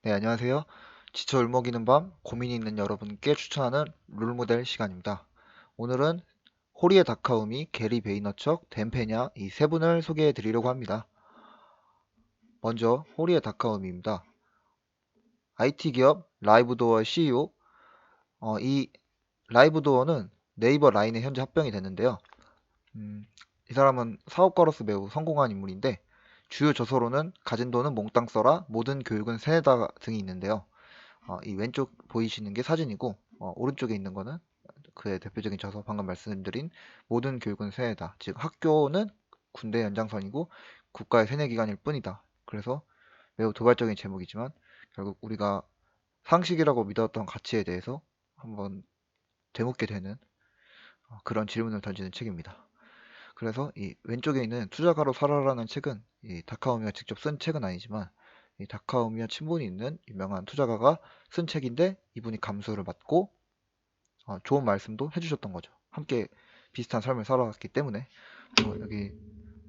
네, 안녕하세요. 지쳐 울먹이는 밤, 고민이 있는 여러분께 추천하는 롤모델 시간입니다. 오늘은 호리의 다카우미, 게리 베이너척, 덴페냐 이 세 분을 소개해 드리려고 합니다. 먼저 호리의 다카우미입니다. IT 기업 라이브도어 CEO, 이 라이브도어는 네이버 라인에 현재 합병이 됐는데요. 이 사람은 사업가로서 매우 성공한 인물인데 주요 저서로는 가진 돈은 몽땅 써라, 모든 교육은 세뇌다 등이 있는데요. 이 왼쪽 보이시는 게 사진이고 오른쪽에 있는 거는 그의 대표적인 저서 방금 말씀드린 모든 교육은 세뇌다. 즉 학교는 군대 연장선이고 국가의 세뇌기관일 뿐이다. 그래서 매우 도발적인 제목이지만 결국 우리가 상식이라고 믿었던 가치에 대해서 한번 되묻게 되는 그런 질문을 던지는 책입니다. 그래서 이 왼쪽에 있는 투자가로 살아라는 책은 이 다카오미가 직접 쓴 책은 아니지만 이 다카오미와 친분이 있는 유명한 투자가가 쓴 책인데 이분이 감수를 받고 좋은 말씀도 해주셨던 거죠. 함께 비슷한 삶을 살아왔기 때문에 여기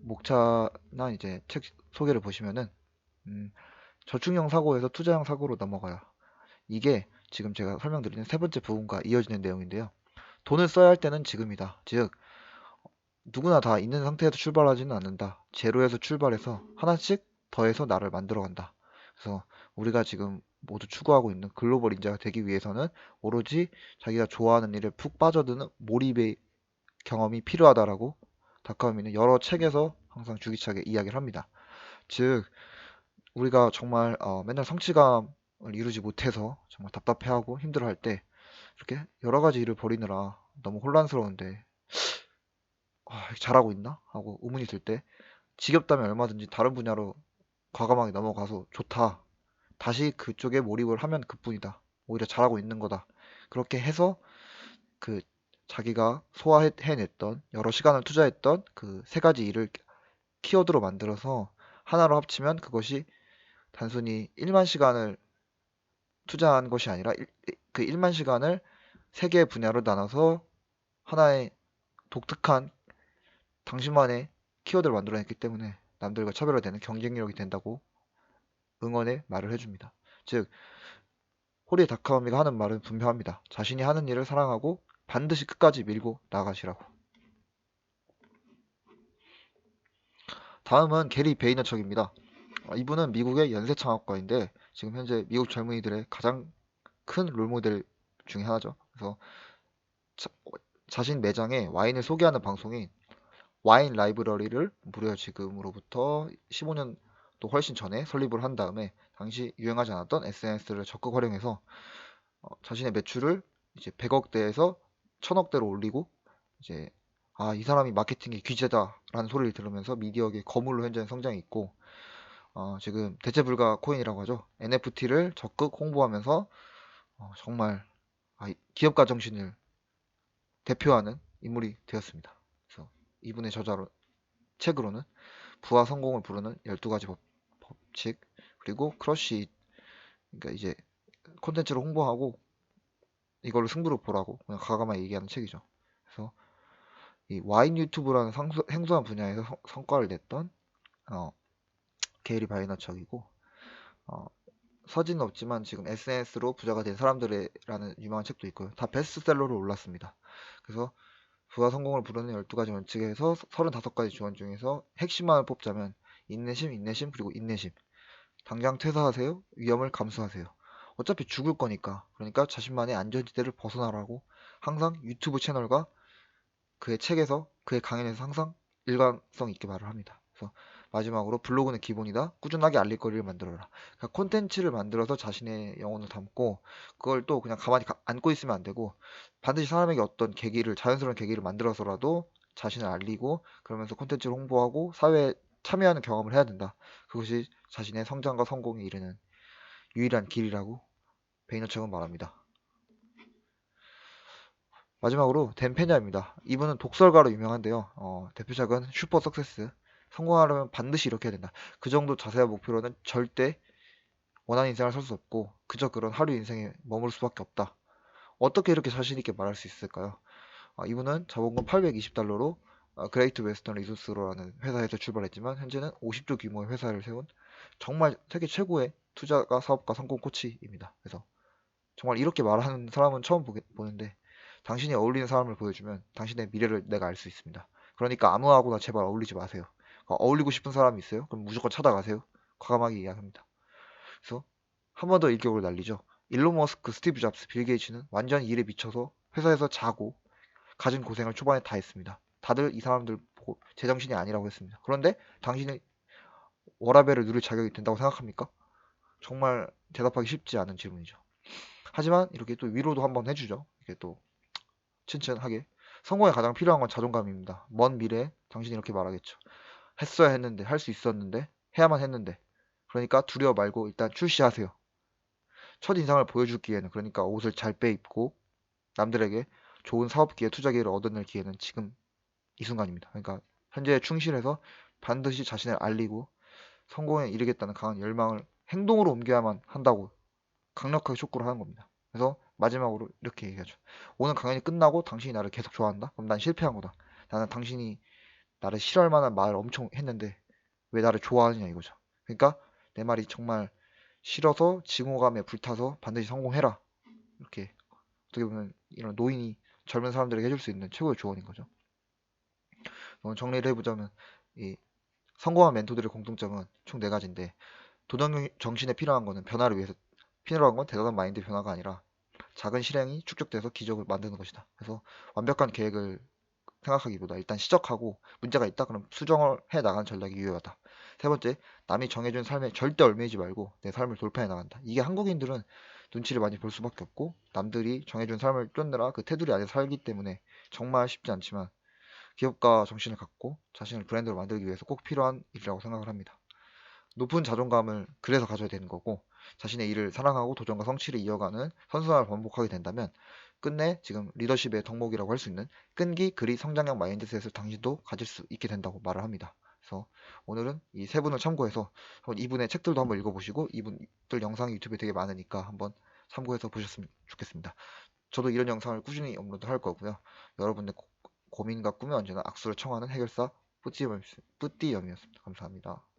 목차나 이제 책 소개를 보시면은 음, 저축형 사고에서 투자형 사고로 넘어가요. 이게 지금 제가 설명드리는 세 번째 부분과 이어지는 내용인데요. 돈을 써야 할 때는 지금이다. 즉 누구나 다 있는 상태에서 출발하지는 않는다. 제로에서 출발해서 하나씩 더해서 나를 만들어 간다. 그래서 우리가 지금 모두 추구하고 있는 글로벌 인자가 되기 위해서는 오로지 자기가 좋아하는 일에 푹 빠져드는 몰입의 경험이 필요하다라고 다카오미는 여러 책에서 항상 주기차게 이야기를 합니다. 즉, 우리가 정말 맨날 성취감을 이루지 못해서 정말 답답해하고 힘들어할 때 이렇게 여러 가지 일을 벌이느라 너무 혼란스러운데 잘하고 있나? 하고 의문이 들 때 지겹다면 얼마든지 다른 분야로 과감하게 넘어가서 좋다. 다시 그쪽에 몰입을 하면 그뿐이다. 오히려 잘하고 있는 거다. 그렇게 해서 그 자기가 소화해냈던 여러 시간을 투자했던 그 세 가지 일을 키워드로 만들어서 하나로 합치면 그것이 단순히 1만 시간을 투자한 것이 아니라 그 1만 시간을 세 개의 분야로 나눠서 하나의 독특한 당신만의 키워드를 만들어냈기 때문에 남들과 차별화되는 경쟁력이 된다고 응원의 말을 해줍니다. 즉, 호리의 다카오미가 하는 말은 분명합니다. 자신이 하는 일을 사랑하고 반드시 끝까지 밀고 나가시라고. 다음은 게리 베이너척입니다. 이분은 미국의 연쇄창업가인데 지금 현재 미국 젊은이들의 가장 큰 롤모델 중에 하나죠. 그래서 자, 자신 매장에 와인을 소개하는 방송인 와인 라이브러리를 무려 지금으로부터 15년 또 훨씬 전에 설립을 한 다음에 당시 유행하지 않았던 SNS를 적극 활용해서 자신의 매출을 이제 100억대에서 1000억대로 올리고 이제 이 사람이 마케팅의 귀재다라는 소리를 들으면서 미디어계 거물로 현재 성장이 있고 지금 대체 불가 코인이라고 하죠. NFT를 적극 홍보하면서 정말 기업가 정신을 대표하는 인물이 되었습니다. 그래서 이분의 저자로 책으로는 부와 성공을 부르는 12가지 법칙 그리고 크러쉬 그러니까 이제 콘텐츠를 홍보하고 이걸로 승부를 보라고 그냥 과감하게 얘기하는 책이죠. 그래서 이 와인 유튜브라는 생소한 분야에서 성과를 냈던 어, 게리 바이너척이고 어, 서진은 없지만 지금 SNS로 부자가 된 사람들이라는 유명한 책도 있고요. 다 베스트셀러로 올랐습니다. 그래서 부와 성공을 부르는 12가지 원칙에서 35가지 조언 중에서 핵심만을 뽑자면 인내심, 인내심, 그리고 인내심. 당장 퇴사하세요. 위험을 감수하세요. 어차피 죽을 거니까. 그러니까 자신만의 안전지대를 벗어나라고 항상 유튜브 채널과 그의 책에서 그의 강연에서 항상 일관성 있게 말을 합니다. 그래서 마지막으로 블로그는 기본이다. 꾸준하게 알릴 거리를 만들어라. 그러니까 콘텐츠를 만들어서 자신의 영혼을 담고 그걸 또 그냥 가만히 안고 있으면 안 되고 반드시 사람에게 어떤 계기를 자연스러운 계기를 만들어서라도 자신을 알리고 그러면서 콘텐츠를 홍보하고 사회에 참여하는 경험을 해야 된다. 그것이 자신의 성장과 성공에 이르는 유일한 길이라고 베이너척은 말합니다. 마지막으로 댄페냐입니다. 이분은 독설가로 유명한데요. 대표작은 슈퍼 석세스. 성공하려면 반드시 이렇게 해야 된다. 그 정도 자세한 목표로는 절대 원하는 인생을 살 수 없고 그저 그런 하루 인생에 머물 수밖에 없다. 어떻게 이렇게 자신 있게 말할 수 있을까요? 이분은 자본금 820달러로 그레이트 웨스턴 리소스로라는 회사에서 출발했지만 현재는 50조 규모의 회사를 세운 정말 세계 최고의 투자가 사업가 성공 코치입니다. 그래서 정말 이렇게 말하는 사람은 처음 보는데 당신이 어울리는 사람을 보여주면 당신의 미래를 내가 알 수 있습니다. 그러니까 아무하고나 제발 어울리지 마세요. 어울리고 싶은 사람이 있어요? 그럼 무조건 찾아가세요. 과감하게 이야기합니다. 그래서 한 번 더 일격을 날리죠. 일론 머스크, 스티브 잡스, 빌 게이츠는 완전 일에 미쳐서 회사에서 자고 가진 고생을 초반에 다 했습니다. 다들 이 사람들 보고 제정신이 아니라고 했습니다. 그런데 당신이 워라밸을 누릴 자격이 된다고 생각합니까? 정말 대답하기 쉽지 않은 질문이죠. 하지만 이렇게 또 위로도 한번 해주죠. 이렇게 또 칭찬하게. 성공에 가장 필요한 건 자존감입니다. 먼 미래에 당신이 이렇게 말하겠죠. 했어야 했는데, 할 수 있었는데, 해야만 했는데. 그러니까 두려워 말고 일단 출시하세요. 첫 인상을 보여줄 기회는 그러니까 옷을 잘 빼입고 남들에게 좋은 사업 기회, 투자 기회를 얻어낼 기회는 지금 이 순간입니다. 그러니까 현재에 충실해서 반드시 자신을 알리고 성공에 이르겠다는 강한 열망을 행동으로 옮겨야만 한다고 강력하게 촉구를 하는 겁니다. 그래서 마지막으로 이렇게 얘기하죠. 오늘 강연이 끝나고 당신이 나를 계속 좋아한다? 그럼 난 실패한 거다. 나는 당신이 나를 싫어할 만한 말을 엄청 했는데 왜 나를 좋아하느냐 이거죠. 그러니까 내 말이 정말 싫어서 증오감에 불타서 반드시 성공해라. 이렇게 어떻게 보면 이런 노인이 젊은 사람들에게 해줄 수 있는 최고의 조언인 거죠. 정리를 해보자면 이 성공한 멘토들의 공통점은 총 네 가지인데 도전 정신에 필요한 거는 변화를 위해서 필요한 건 대단한 마인드 변화가 아니라 작은 실행이 축적돼서 기적을 만드는 것이다. 그래서 완벽한 계획을 생각하기보다 일단 시작하고 문제가 있다 그럼 수정을 해 나가는 전략이 유효하다. 세 번째, 남이 정해준 삶에 절대 얽매이지 말고 내 삶을 돌파해 나간다. 이게 한국인들은 눈치를 많이 볼 수밖에 없고 남들이 정해준 삶을 쫓느라 그 테두리 안에 살기 때문에 정말 쉽지 않지만 기업가 정신을 갖고 자신을 브랜드로 만들기 위해서 꼭 필요한 일이라고 생각을 합니다. 높은 자존감을 그래서 가져야 되는 거고 자신의 일을 사랑하고 도전과 성취를 이어가는 선순환을 반복하게 된다면 끝내 지금 리더십의 덕목이라고 할 수 있는 끈기, 그리, 성장형 마인드셋을 당신도 가질 수 있게 된다고 말을 합니다. 그래서 오늘은 이 세 분을 참고해서 이분의 책들도 한번 읽어보시고 이분들 영상이 유튜브에 되게 많으니까 한번 참고해서 보셨으면 좋겠습니다. 저도 이런 영상을 꾸준히 업로드 할 거고요. 여러분의 고민과 꿈에 언제나 악수를 청하는 해결사 뿌띠염이었습니다. 감사합니다.